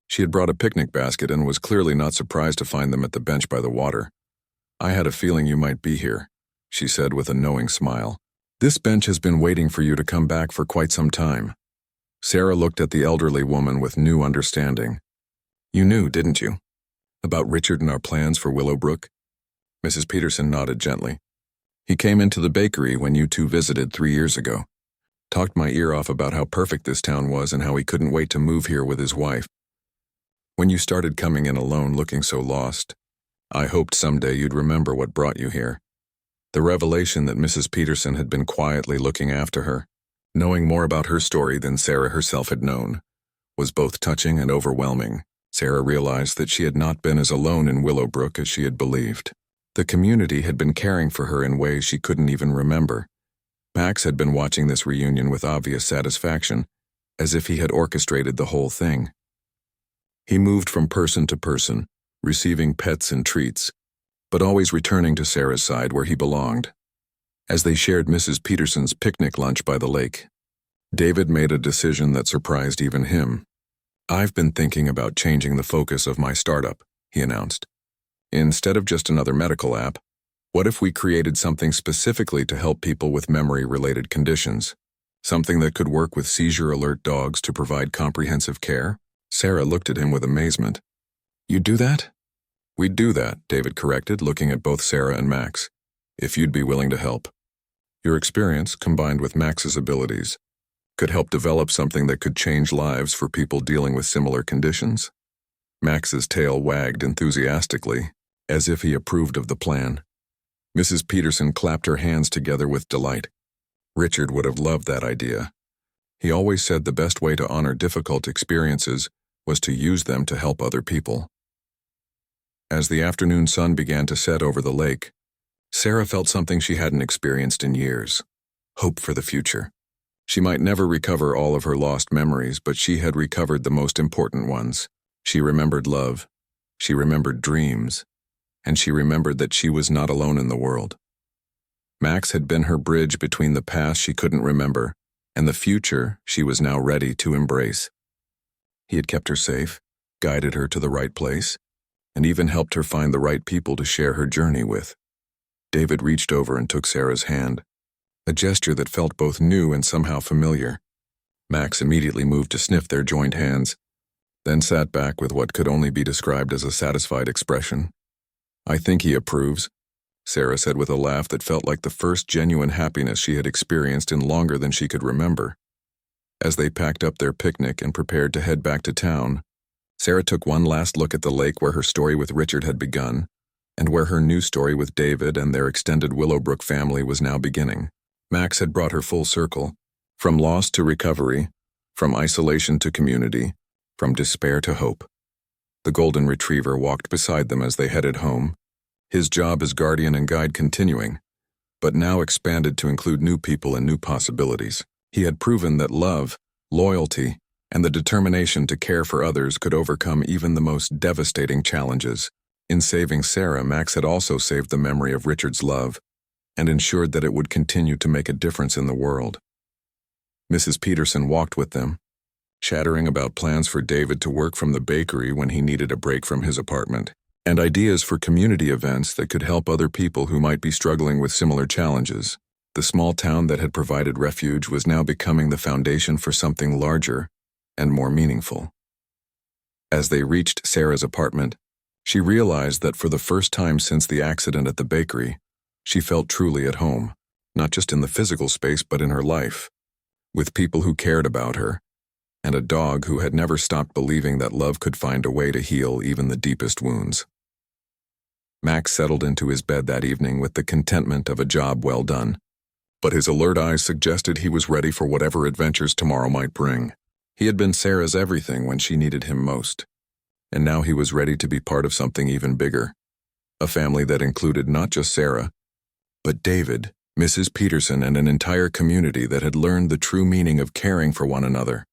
She had brought a picnic basket and was clearly not surprised to find them at the bench by the water. "I had a feeling you might be here," she said with a knowing smile. "This bench has been waiting for you to come back for quite some time." Sarah looked at the elderly woman with new understanding. "You knew, didn't you? About Richard and our plans for Willowbrook?" Mrs. Peterson nodded gently. "He came into the bakery when you two visited 3 years ago. Talked my ear off about how perfect this town was and how he couldn't wait to move here with his wife. When you started coming in alone looking so lost, I hoped someday you'd remember what brought you here." The revelation that Mrs. Peterson had been quietly looking after her, knowing more about her story than Sarah herself had known, was both touching and overwhelming. Sarah realized that she had not been as alone in Willowbrook as she had believed. The community had been caring for her in ways she couldn't even remember. Max had been watching this reunion with obvious satisfaction, as if he had orchestrated the whole thing. He moved from person to person, receiving pets and treats, but always returning to Sarah's side where he belonged. As they shared Mrs. Peterson's picnic lunch by the lake, David made a decision that surprised even him. "I've been thinking about changing the focus of my startup," he announced. "Instead of just another medical app, what if we created something specifically to help people with memory-related conditions? Something that could work with seizure-alert dogs to provide comprehensive care?" Sarah looked at him with amazement. "You'd do that?" "We'd do that," David corrected, looking at both Sarah and Max. "If you'd be willing to help. Your experience, combined with Max's abilities, could help develop something that could change lives for people dealing with similar conditions." Max's tail wagged enthusiastically, as if he approved of the plan. Mrs. Peterson clapped her hands together with delight. Richard would have loved that idea. He always said the best way to honor difficult experiences was to use them to help other people. As the afternoon sun began to set over the lake, Sarah felt something she hadn't experienced in years: hope for the future. She might never recover all of her lost memories, but she had recovered the most important ones. She remembered love, she remembered dreams, and she remembered that she was not alone in the world. Max had been her bridge between the past she couldn't remember and the future she was now ready to embrace. He had kept her safe, guided her to the right place, and even helped her find the right people to share her journey with. David reached over and took Sarah's hand, a gesture that felt both new and somehow familiar. Max immediately moved to sniff their joined hands, then sat back with what could only be described as a satisfied expression. "I think he approves," Sarah said with a laugh that felt like the first genuine happiness she had experienced in longer than she could remember. As they packed up their picnic and prepared to head back to town, Sarah took one last look at the lake where her story with Richard had begun, and where her new story with David and their extended Willowbrook family was now beginning. Max had brought her full circle, from loss to recovery, from isolation to community, from despair to hope. The golden retriever walked beside them as they headed home, his job as guardian and guide continuing, but now expanded to include new people and new possibilities. He had proven that love, loyalty, and the determination to care for others could overcome even the most devastating challenges. In saving Sarah, Max had also saved the memory of Richard's love and ensured that it would continue to make a difference in the world. Mrs. Peterson walked with them, chattering about plans for David to work from the bakery when he needed a break from his apartment, and ideas for community events that could help other people who might be struggling with similar challenges. The small town that had provided refuge was now becoming the foundation for something larger and more meaningful. As they reached Sarah's apartment, she realized that for the first time since the accident at the bakery, she felt truly at home, not just in the physical space but in her life, with people who cared about her, and a dog who had never stopped believing that love could find a way to heal even the deepest wounds. Max settled into his bed that evening with the contentment of a job well done, but his alert eyes suggested he was ready for whatever adventures tomorrow might bring. He had been Sarah's everything when she needed him most, and now he was ready to be part of something even bigger, a family that included not just Sarah, but David, Mrs. Peterson, and an entire community that had learned the true meaning of caring for one another.